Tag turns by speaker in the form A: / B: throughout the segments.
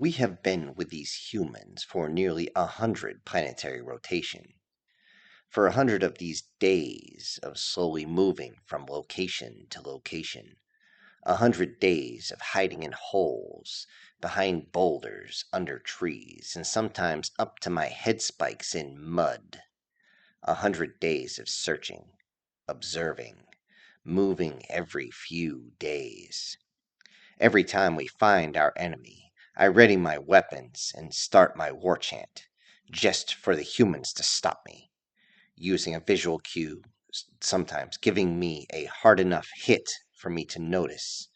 A: We have been with these humans for nearly 100 planetary rotation. For 100 of these days of slowly moving from location to location. 100 days of hiding in holes, behind boulders, under trees, and sometimes up to my head spikes in mud. 100 days of searching, observing, moving every few days. Every time we find our enemy, I ready my weapons and start my war chant, just for the humans to stop me, using a visual cue, sometimes giving me a hard enough hit for me to notice,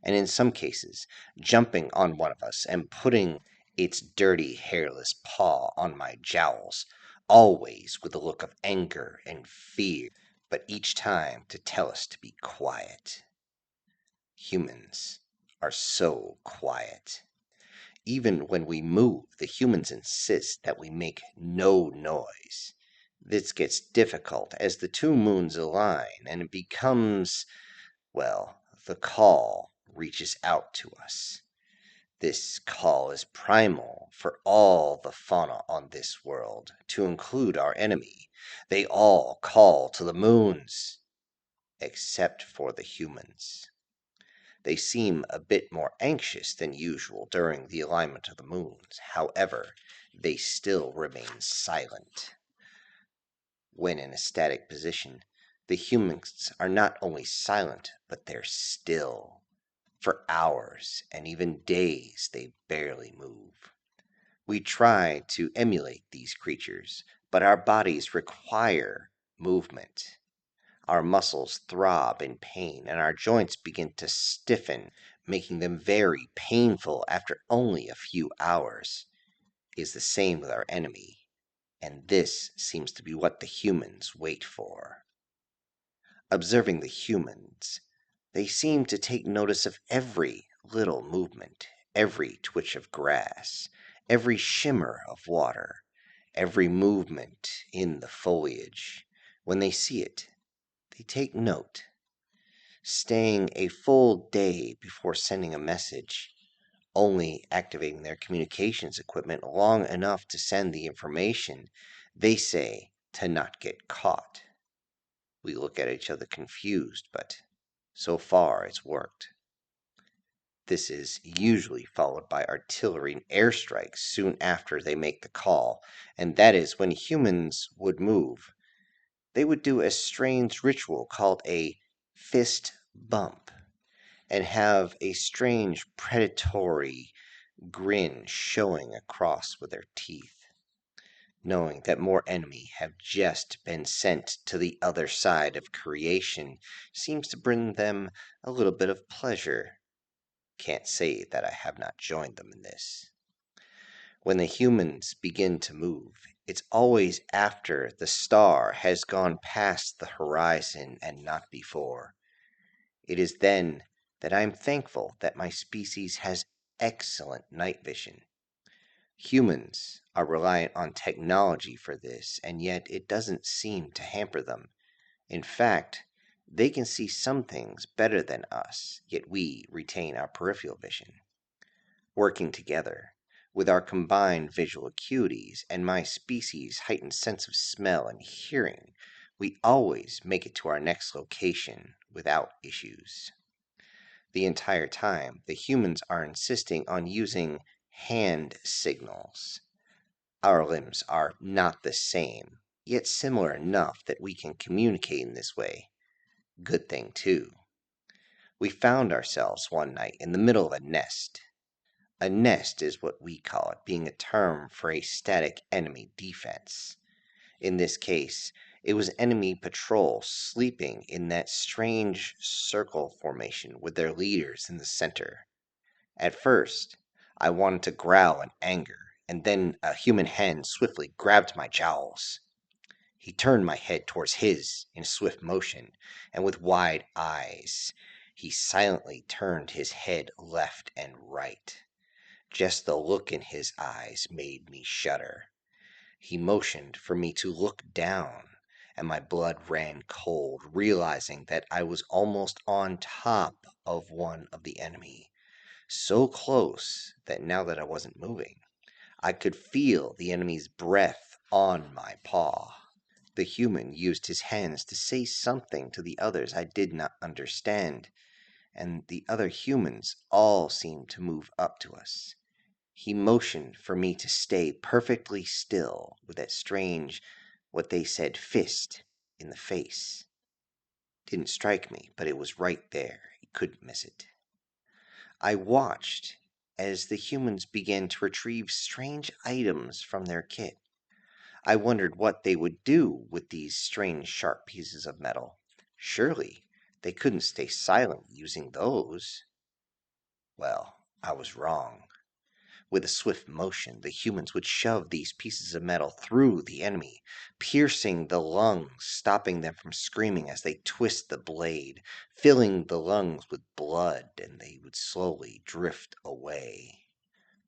A: and in some cases, jumping on one of us and putting its dirty, hairless paw on my jowls, always with a look of anger and fear, but each time to tell us to be quiet. Humans are so quiet. Even when we move, the humans insist that we make no noise. This gets difficult as the two moons align and it becomes, well, the call reaches out to us. This call is primal for all the fauna on this world, to include our enemy. They all call to the moons, except for the humans. They seem a bit more anxious than usual during the alignment of the moons. However, they still remain silent. When in a static position, the humans are not only silent, but they're still. For hours and even days, they barely move. We try to emulate these creatures, but our bodies require movement. Our muscles throb in pain, and our joints begin to stiffen, making them very painful after only a few hours. It is the same with our enemy, and this seems to be what the humans wait for. Observing the humans, they seem to take notice of every little movement, every twitch of grass, every shimmer of water, every movement in the foliage. When they see it, they take note. Staying a full day before sending a message, only activating their communications equipment long enough to send the information, they say to not get caught. We look at each other confused, but so far it's worked. This is usually followed by artillery and airstrikes soon after they make the call, and that is when humans would move. They would do a strange ritual called a fist bump and have a strange predatory grin showing across with their teeth. Knowing that more enemy have just been sent to the other side of creation seems to bring them a little bit of pleasure. Can't say that I have not joined them in this. When the humans begin to move, it's always after the star has gone past the horizon and not before. It is then that I am thankful that my species has excellent night vision. Humans are reliant on technology for this, and yet it doesn't seem to hamper them. In fact, they can see some things better than us, yet we retain our peripheral vision. Working together, with our combined visual acuities and my species' heightened sense of smell and hearing, we always make it to our next location without issues. The entire time, the humans are insisting on using hand signals. Our limbs are not the same, yet similar enough that we can communicate in this way. Good thing, too. We found ourselves one night in the middle of a nest. A nest is what we call it, being a term for a static enemy defense. In this case, it was enemy patrol sleeping in that strange circle formation with their leaders in the center. At first, I wanted to growl in anger, and then a human hen swiftly grabbed my jowls. He turned my head towards his in swift motion, and with wide eyes, he silently turned his head left and right. Just the look in his eyes made me shudder. He motioned for me to look down, and my blood ran cold, realizing that I was almost on top of one of the enemy. so close that now that I wasn't moving, I could feel the enemy's breath on my paw. The human used his hands to say something to the others I did not understand, and the other humans all seemed to move up to us. He motioned for me to stay perfectly still with that strange, what they said, fist in the face. Didn't strike me, but it was right there. He couldn't miss it. I watched as the humans began to retrieve strange items from their kit. I wondered what they would do with these strange sharp pieces of metal. Surely they couldn't stay silent using those. Well, I was wrong. With a swift motion, the humans would shove these pieces of metal through the enemy, piercing the lungs, stopping them from screaming as they twist the blade, filling the lungs with blood, and they would slowly drift away.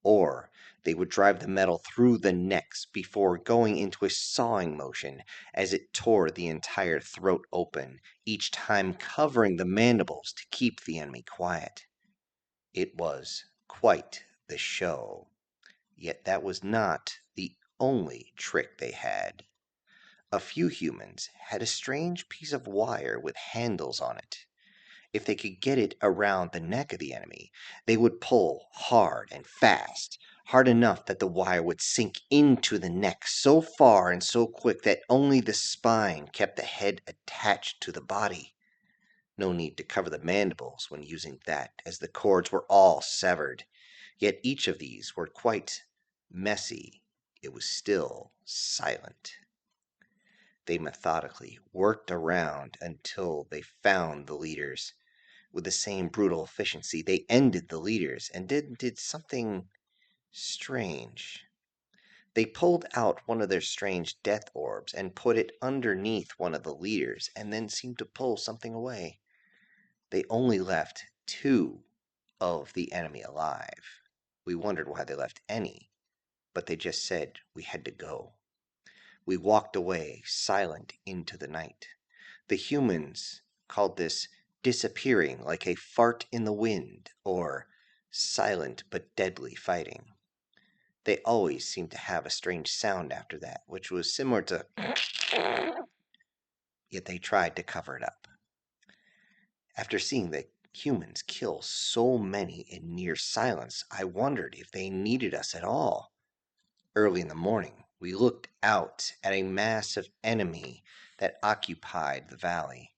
A: Or they would drive the metal through the necks before going into a sawing motion as it tore the entire throat open, each time covering the mandibles to keep the enemy quiet. It was quite the show. Yet that was not the only trick they had. A few humans had a strange piece of wire with handles on it. If they could get it around the neck of the enemy, they would pull hard and fast, hard enough that the wire would sink into the neck so far and so quick that only the spine kept the head attached to the body. No need to cover the mandibles when using that, as the cords were all severed. Yet each of these were quite messy. It was still silent. They methodically worked around until they found the leaders. With the same brutal efficiency, they ended the leaders and did something strange. They pulled out one of their strange death orbs and put it underneath one of the leaders, and then seemed to pull something away. They only left 2 of the enemy alive. We wondered why they left any, but they just said we had to go. We walked away, silent, into the night. The humans called this disappearing like a fart in the wind, or silent but deadly fighting. They always seemed to have a strange sound after that, which was similar to yet they tried to cover it up. After seeing the humans kill so many in near silence, I wondered if they needed us at all. Early in the morning, we looked out at a massive enemy that occupied the valley.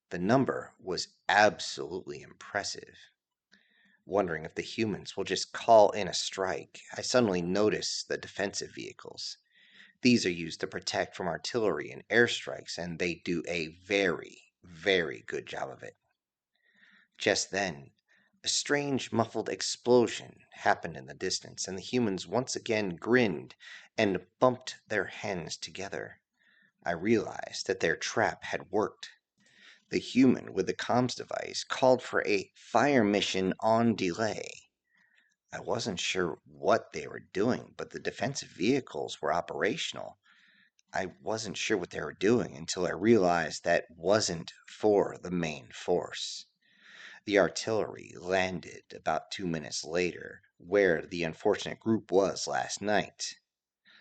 A: The number was absolutely impressive. Wondering if the humans will just call in a strike, I suddenly noticed the defensive vehicles. These are used to protect from artillery and airstrikes, and they do a very, very good job of it. Just then, a strange muffled explosion happened in the distance, and the humans once again grinned and bumped their hands together. I realized that their trap had worked. The human with the comms device called for a fire mission on delay. I wasn't sure what they were doing, but the defensive vehicles were operational. I wasn't sure what they were doing until I realized that wasn't for the main force. The artillery landed about 2 minutes later, where the unfortunate group was last night.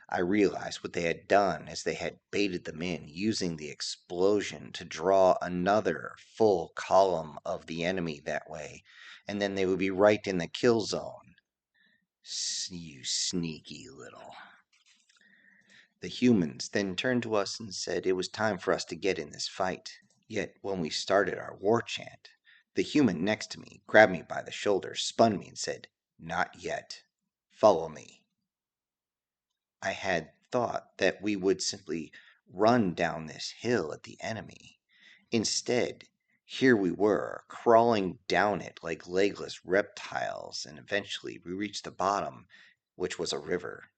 A: I realized what they had done as they had baited them in, using the explosion to draw another full column of the enemy that way, and then they would be right in the kill zone. You sneaky little. The humans then turned to us and said it was time for us to get in this fight. Yet when we started our war chant, the human next to me grabbed me by the shoulder, spun me, and said, "Not yet. Follow me." I had thought that we would simply run down this hill at the enemy. Instead, here we were, crawling down it like legless reptiles, and eventually we reached the bottom, which was a river.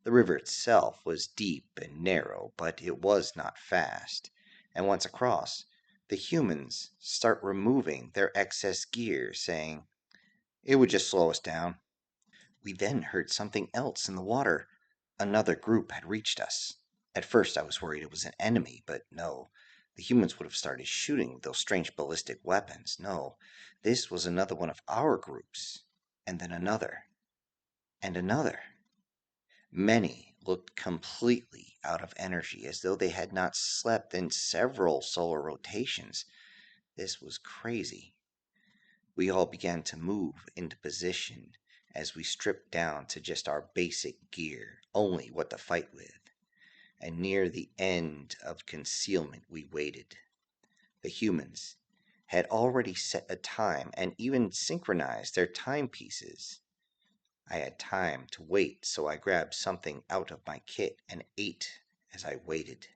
A: The river itself was deep and narrow, but it was not fast, and once across, the humans start removing their excess gear, saying, "It would just slow us down." We then heard something else in the water. Another group had reached us. At first I was worried it was an enemy, but no. The humans would have started shooting those strange ballistic weapons. No, this was another one of our groups. and then another, and another. Many looked completely out of energy, as though they had not slept in several solar rotations. This was crazy. We all began to move into position as we stripped down to just our basic gear, only what to fight with. And near the end of concealment, we waited. The humans had already set a time and even synchronized their timepieces. I had time to wait, so I grabbed something out of my kit and ate as I waited.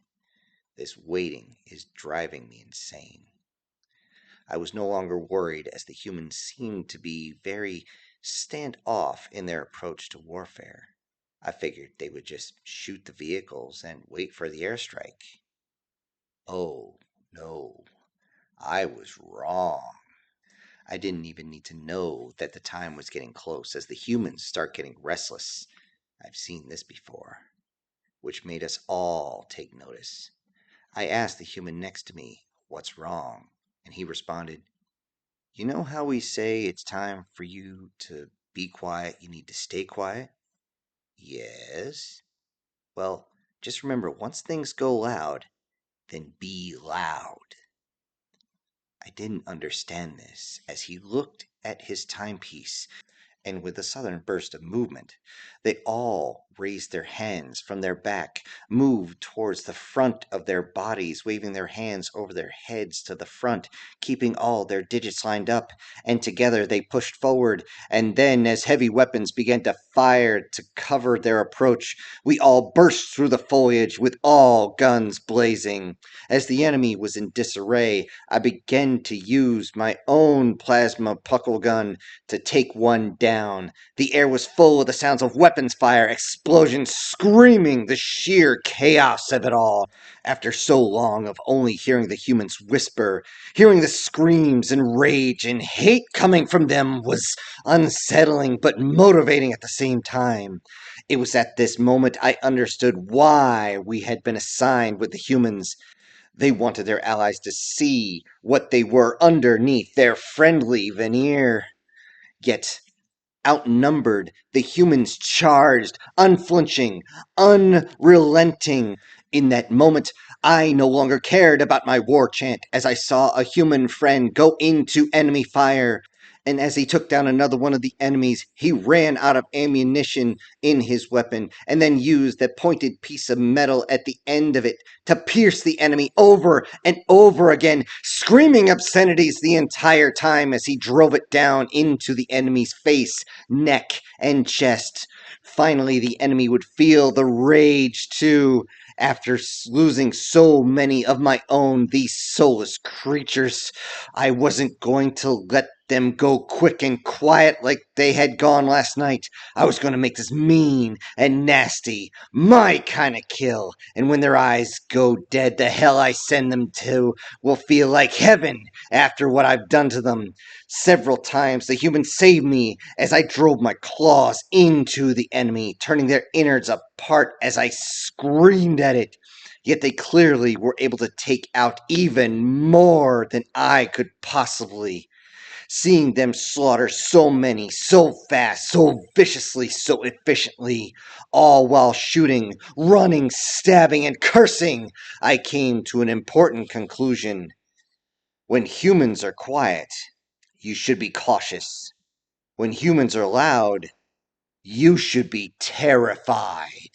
A: This waiting is driving me insane. I was no longer worried, as the humans seemed to be very stand-off in their approach to warfare. I figured they would just shoot the vehicles and wait for the airstrike. Oh, no, I was wrong. I didn't even need to know that the time was getting close, as the humans start getting restless. I've seen this before, which made us all take notice. I asked the human next to me, "What's wrong?" And he responded, "You know how we say it's time for you to be quiet, you need to stay quiet?" "Yes." "Well, just remember, once things go loud, then be loud." I didn't understand this, as he looked at his timepiece, and with a sudden burst of movement, they all raised their hands from their back, moved towards the front of their bodies, waving their hands over their heads to the front, keeping all their digits lined up, and together they pushed forward. And then, as heavy weapons began to fire to cover their approach, we all burst through the foliage with all guns blazing. As the enemy was in disarray, I began to use my own plasma puckle gun to take one down. The air was full of the sounds of weapons fire, explosions, screaming, the sheer chaos of it all. After so long of only hearing the humans whisper, hearing the screams and rage and hate coming from them was unsettling but motivating at the same time. It was at this moment I understood why we had been assigned with the humans. They wanted their allies to see what they were underneath their friendly veneer. Yet, outnumbered, the humans charged, unflinching, unrelenting. In that moment, I no longer cared about my war chant, as I saw a human friend go into enemy fire. And as he took down another one of the enemies, he ran out of ammunition in his weapon, and then used the pointed piece of metal at the end of it to pierce the enemy over and over again, screaming obscenities the entire time as he drove it down into the enemy's face, neck, and chest. Finally, the enemy would feel the rage too. After losing so many of my own, these soulless creatures, I wasn't going to let them go quick and quiet like they had gone last night. I was going to make this mean and nasty, my kind of kill. And when their eyes go dead, the hell I send them to will feel like heaven after what I've done to them. Several times the humans saved me as I drove my claws into the enemy, turning their innards apart as I screamed at it. Yet they clearly were able to take out even more than I could possibly. Seeing them slaughter so many, so fast, so viciously, so efficiently, all while shooting, running, stabbing, and cursing, I came to an important conclusion. When humans are quiet, you should be cautious. When humans are loud, you should be terrified.